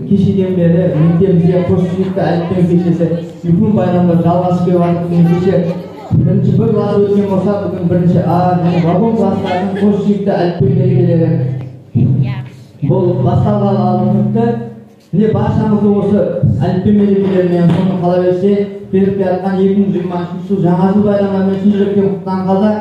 Kişiden beri mektemizde koşuşlukta әліппен кешесі үлкен байрамда жалғасып келіп жатыр. Кеше бірінші бір класс өткен болса, бүгін бірінші А және вагон класстарының koşuşlukта әліппен белгілері бұл басталғалы алыныпты. Міне баршамызды осы әліппен белгілерімен соны қала берсе, келіп жатқан 2020 жыл жаңа жыл байрамымен шын жүректен құттықтағанда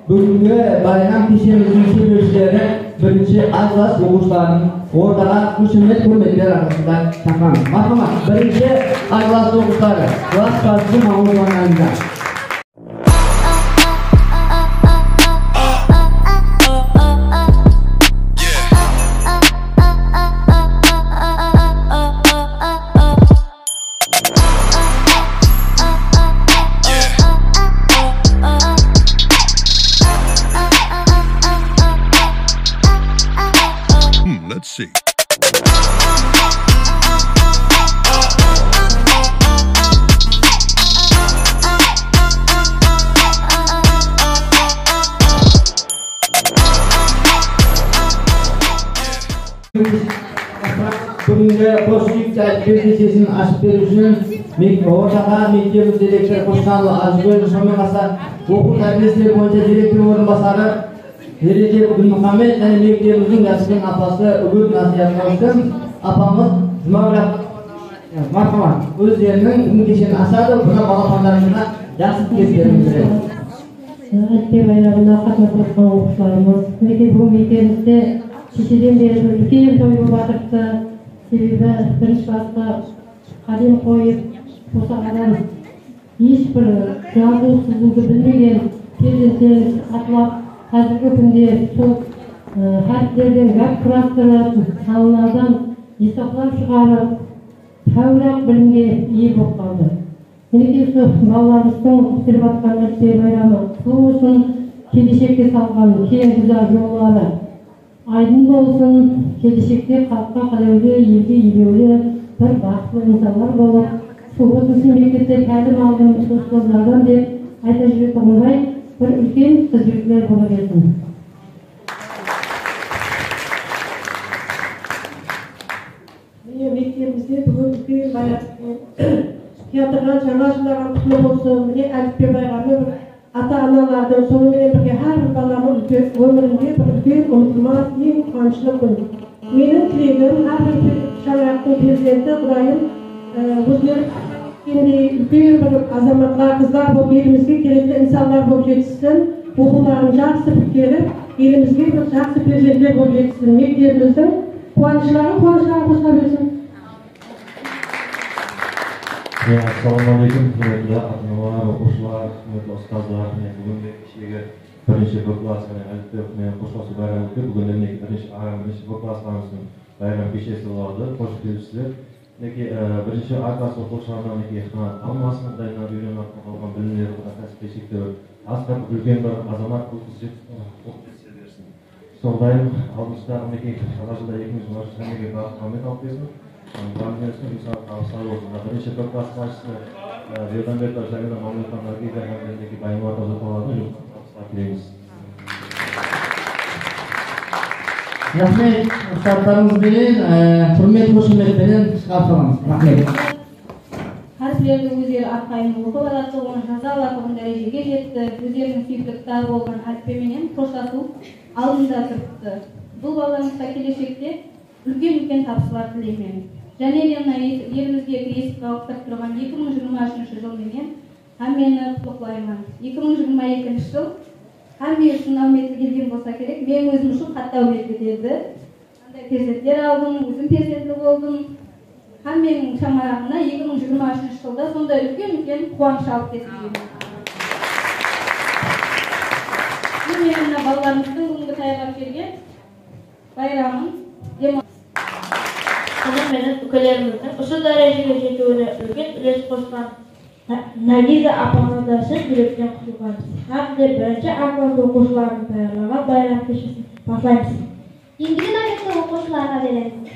бүгінгі байрам кешеміздің себепшілері бірінші А класс оқушыларының ортаға қошемет құрметтер арасында шақырамыз. Мархамат, бірінші А класс оқушылары класс басшысы Мағауов Ағайынға. Let's see. Бүгінгі koşuşlukta әліппен кешесін ашып беру үшін ортаға мектеп директоры Қошқанұлы Ажгөл, сонымен қатар оқу тәрбиесі бойынша директор орынбасары Ереже Гүлмұхаммед және мектебіміздің кәсіпкер апасы үгіт насихаттаушым апамыз Жұмағұлов мархамат өздерінің күн кешені ашады. Бұны балапандарымызға жақсы тілектерімізді береміз. Әліппен байрамына қатысып жатқан оқушыларымыз, мінекей бүгін мектебімізде кешеден бері үлкен той болып жатырды. Себебі бірінші класқа қадам қойып, босағадан ешбір жазу сызуды білмеген перзенттеріміз атылап, қазіргі күнде сол әріптерден гәп құрастырып, саналардан есептап шығарып, тәуір білімге ие болып қалды. Мінекей сол балаларымыздың өтіп жатқан әліппен байрамы құтты болсын, келешекке салған кең güzel жолдары айдын болсын, келешекте халыққа қалаулы, елге елеулі бір бақытты инсандар болып, осы мектепте тәлім алған оқушылардан деп айта жүретініміз бір үлкен тәжірибелер бола берсін. Міне мектебімізде бүгін үлкен байрам театрдан жаңа жылдарға құтты болсын. Міне әліппен байрамы ата-аналардың сонымен бірге әрбір баланың өмірінде бір үлкен ұмытылмас ең қуанышты күн. Менің тілегім әрбір шаңырақтың перзенті Құдайым осылар үлкен бір азаматтар, қыздар болып елімізге керекті инсандар болып жетсін, оқуларын жақсы біткеріп, елімізге бір жақсы перзенттер болып жетсін. Мектебіміздің қуаныштары қосыла берсін. Ассалаумағалейкум, құрметті ата-аналар, оқушылар, құрметті ұстаздар, бүгінгі кешегі бірінші Б класс әліппен қоштасу байрамы өтті. Бүгін бірінші Б класстарымыздың байрам кешесі болады. Қош келіпсіздер. Бірінші А класс оқушыларынан қанат алмасын, Құдайынан үйреніп қалған білімдері, кәсіпке шектеуі асқар үлкен бір азамат болып жеткізе берсін. Сондайым алдымыздағы жаңа жылда 2023 жылға бақыт алып берсін. Бірінші Б класс басшысы Берданбеков Жәмила Мамлетханға байымат ұзаталарына жұмыстар тілейміз. Рахмет, ұстаздарыңызбенен, құрмет қошеметпенен шығарып саламыз. Рахмет. Әріптелерді өздері арқайын оқып алады, оны жаза алатығын дәрежеге жетті, өздерінің сүйікті кітабы болған әліппеменен қоштасу алдында тұрыпты. Бұл балаларымызға келешекте үлкен табыстар тілеймін. Және мына елімізге есікке ауыстырып тұрған 2023 жылменен әммені құттықтаймын. 2022 жыл әмме үшін әуметі келген болса керек, мен өзім үшін қатты әуметі келді. Қандай перзенттер алдым, өзім перзенті болдым. Әмменің шаңырағына 2023 жылда сондай үлкен қуаныш алып келдім. Мен мына балаларымыздың бүгінгі таяғап келген байрамын менің үкілеріміздің осы дәрежеге жетуіне үлкен үлес қосқан Нәгиза апамызды да шын жүректен құттықтаймыз. Hamda birinchi A класс o'quvchilarini tayyorlagan bayram kechasini boshlaymiz. Ендігі нәтижесі оқушыларға береміз.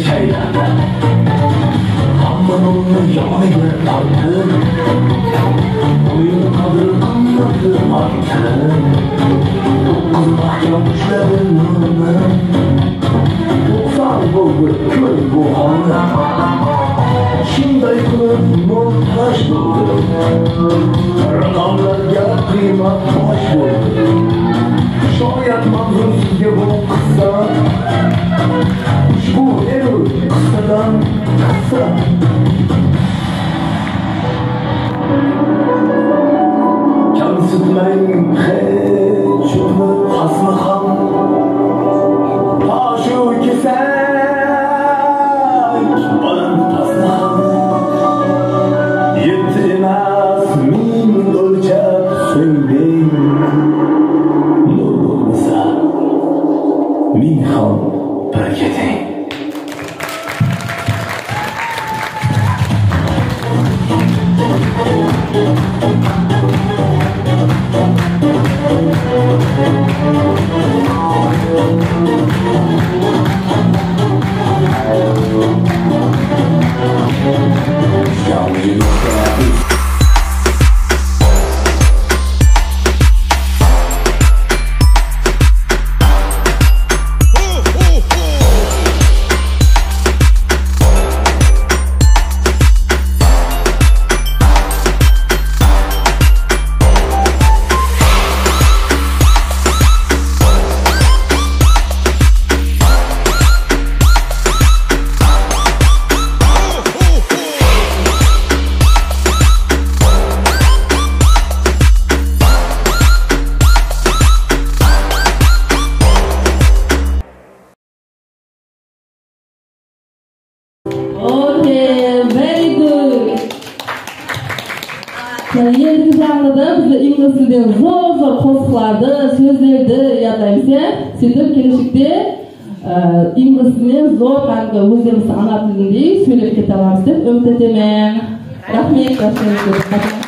şeylerde Hammanımın yanına tartın Oyun kadın anlatın artık Kızmak yapmışların Doksan buldu köy bu hanı Şunday kılıp montaj buldu Rakamlarga kıymat baş buldu Şayet manzur sizge bu kısa Ushbu eru kıssadan kısa Kamsitmang hech umid hasmi ham Ta shu kesak baland pastni ham Yetti emas ming o'lchab so'ngding Nur bo'lmasa ming ham bir keting Yendigi janrida biz ingliz tilida zo'r qo'shiqlarni, so'zlarni yodlaymiz. Sizlar kelishikda ingliz tilini zo'r qanday o'zimiz ana tilida so'ylab ketamiz deb umid etaman. Rahmat.